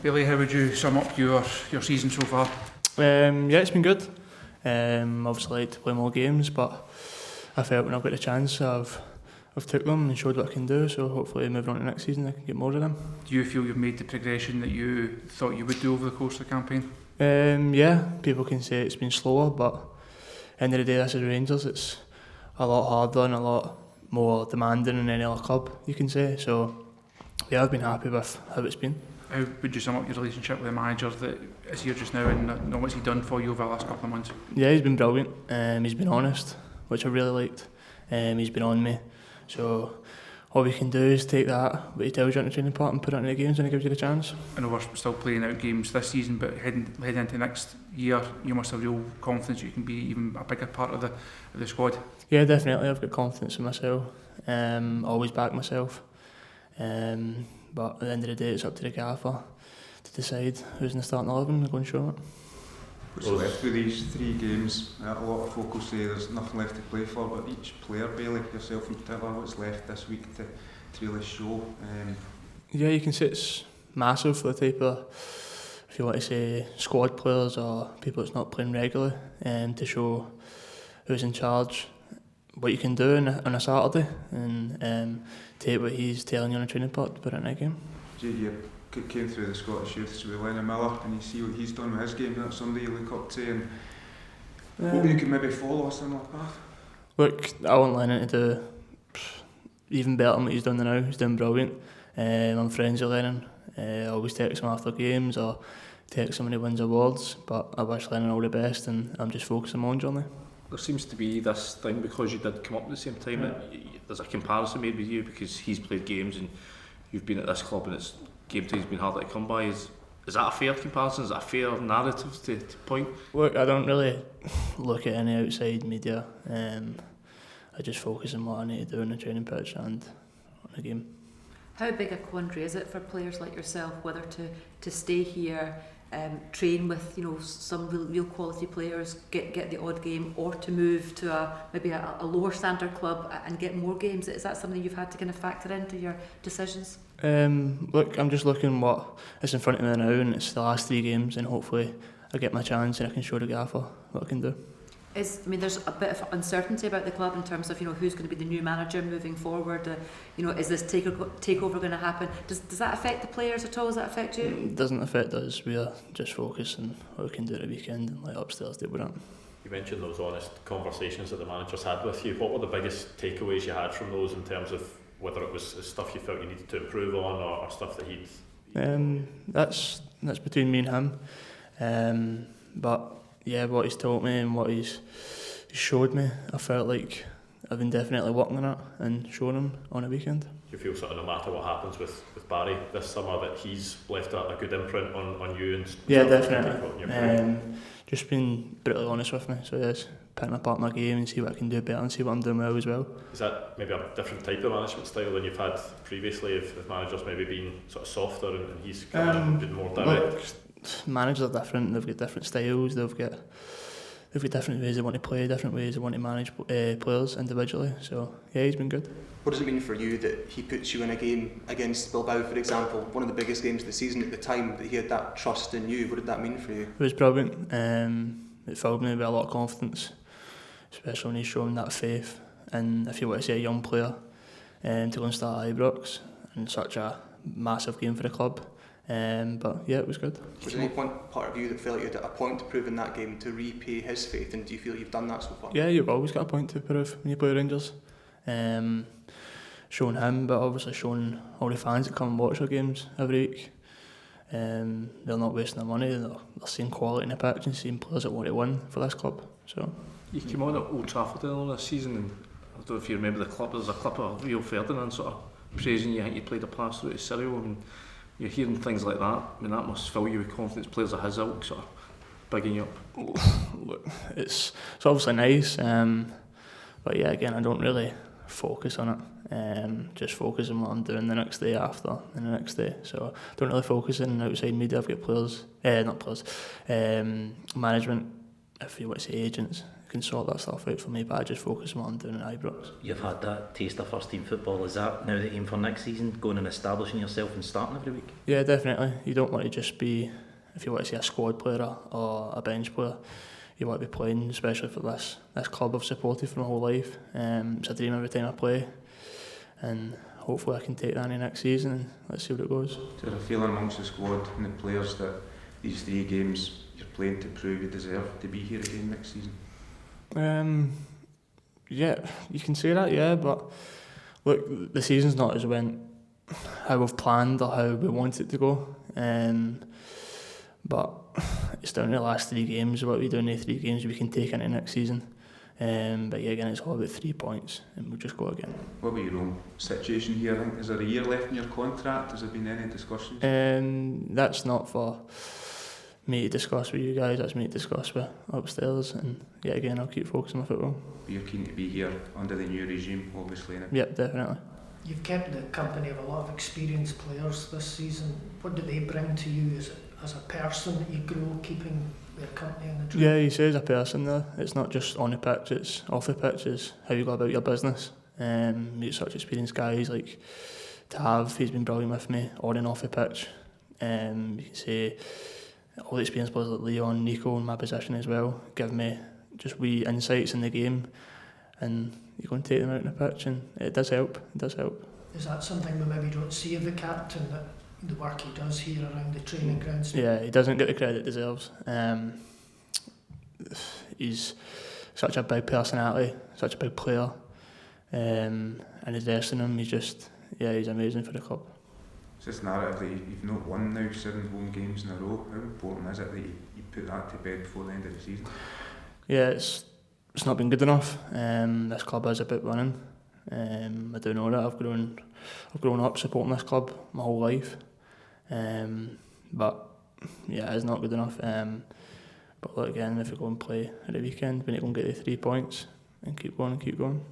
Billy, how would you sum up your season so far? Yeah, it's been good. Obviously, like to play more games, but I felt when I've got the chance, I've took them and showed what I can do. So hopefully, moving on to next season, I can get more of them. Do you feel you've made the progression that you thought you would do over the course of the campaign? Yeah, people can say it's been slower, but at the end of the day, this is Rangers. It's a lot harder and a lot more demanding than any other club, you can say. So yeah, I've been happy with how it's been. How would you sum up your relationship with the manager that is here just now, and what's he done for you over the last couple of months? Yeah, he's been brilliant. He's been honest, which I really liked. He's been on me. So all we can do is take that, what he tells you on the training part, and put it into the games when he gives you the chance. I know we're still playing out games this season, but heading into next year, you must have real confidence you can be even a bigger part of the squad. Yeah, definitely. I've got confidence in myself. Always back myself. But at the end of the day, it's up to the gaffer to decide who's in the starting 11 and go and show it. What's left with these 3 games? A lot of folk will say there's nothing left to play for, but each player, Bailey, yourself in particular, what's left this week to really show? Yeah, you can say it's massive for the type of, if you want to say, squad players or people that's not playing regularly, to show who's in charge, what you can do on a Saturday, and take what he's telling you on a training part to put it in a game. Jay, you came through the Scottish youths with Lennon Miller, and you see what he's done with his game. That's somebody you look up to, and hope you can maybe follow a similar path. Look, I want Lennon to do even better than what he's done now. He's doing brilliant. I'm friends with Lennon. I always text him after games or text him when he wins awards, but I wish Lennon all the best, and I'm just focusing on my own journey. There seems to be this thing, because you did come up at the same time, that there's a comparison made with you because he's played games and you've been at this club and it's game time's been harder to come by. Is that a fair comparison? Is that a fair narrative to point? Look, I don't really look at any outside media. I just focus on what I need to do on the training pitch and on the game. How big a quandary is it for players like yourself whether to stay here, train with some real quality players, get the odd game, or to move to maybe a lower standard club and get more games? Is that something you've had to kind of factor into your decisions? Look, I'm just looking what is in front of me now, and it's the last 3 games, and hopefully I get my chance and I can show the gaffer what I can do. There's a bit of uncertainty about the club in terms of who's going to be the new manager moving forward. Is this takeover going to happen? Does that affect the players at all? Does that affect you? It doesn't affect us. We are just focused on what we can do at the weekend and let upstairs deal with that. You mentioned those honest conversations that the managers had with you. What were the biggest takeaways you had from those in terms of whether it was stuff you felt you needed to improve on or stuff that he'd... That's between me and him. But yeah, what he's told me and what he's showed me, I felt like I've been definitely working on it and showing him on a weekend. Do you feel sort of no matter what happens with Barry this summer that he's left a good imprint on you? And yeah, definitely. Just been brutally honest with me, so yes, picking apart my game and see what I can do better and see what I'm doing well as well. Is that maybe a different type of management style than you've had previously, if managers maybe been sort of softer and he's come in and been more direct? Look, managers are different, they've got different styles, they've got different ways they want to play, different ways they want to manage players individually, so yeah, he's been good. What does it mean for you that he puts you in a game against Bilbao, for example, one of the biggest games of the season at the time, that he had that trust in you? What did that mean for you? It was brilliant. It filled me with a lot of confidence, especially when he's shown that faith. And if you want to say a young player, to go and start at Ibrox in such a massive game for the club. But yeah, it was good. Was there any part of you that felt you had a point to prove in that game to repay his faith, and do you feel you've done that so far? Yeah, you've always got a point to prove when you play Rangers. Showing him, but obviously showing all the fans that come and watch our games every week. They're not wasting their money, they're seeing quality in the pitch and seeing players that want to win for this club. So You came on at Old Trafford earlier this season, and I don't know if you remember the clip, there's a clip of Rio Ferdinand sort of praising you. I think you played a pass through to Cyril, and you're hearing things like that. I mean, that must fill you with confidence. Players of his ilk sort of bigging you up. Look, it's obviously nice, but yeah, again, I don't really focus on it. Just focus on what I'm doing the next day after and the next day. So don't really focus on outside media. I've got players, management, if you want to say agents, can sort that stuff out for me, but I just focus on what I'm doing at Ibrox. You've had that taste of first team football. Is that now the aim for next season, going and establishing yourself and starting every week? Yeah, definitely. You don't want to just be, if you want to say, a squad player or a bench player. You want to be playing, especially for this club I've supported for my whole life. It's a dream every time I play, and hopefully I can take that in next season, and let's see what it goes. Is there a feeling amongst the squad and the players that these 3 games you're playing to prove you deserve to be here again next season? Yeah, you can say that, yeah, but look, the season's not as went how we've planned or how we want it to go, but it's down to the last 3 games. What we do in the 3 games we can take into next season. But yeah, again, it's all about 3 points, and we'll just go again. What about your own situation here? I think, is there a year left in your contract? Has there been any discussions? That's not for me to discuss with you guys. That's me to discuss with upstairs. And yeah, again, I'll keep focusing on football. But you're keen to be here under the new regime, obviously. Yep, definitely. You've kept the company of a lot of experienced players this season. What do they bring to you as a person that you grow keeping their company in the dream? Yeah, you say as a person though. It's not just on the pitch, it's off the pitch. It's how you go about your business. Meet such experienced guys like Tav, he's been brilliant with me, on and off the pitch. You can say all the experienced players like Leon, Nico in my position as well give me just wee insights in the game, and you go and take them out on the pitch, and it does help. Is that something we maybe don't see of the captain, that the work he does here around the training grounds? Yeah, he doesn't get the credit he deserves. He's such a big personality, such a big player, and investing in him, he's amazing for the club. It's this narrative that you've not won now 7 home games in a row. How important is it that you put that to bed before the end of the season? Yeah, it's not been good enough. This club is about winning. I do know that. I've grown up supporting this club my whole life. But yeah, it's not good enough. But look, again, if we go and play at the weekend, we need to go and get the 3 points and keep going.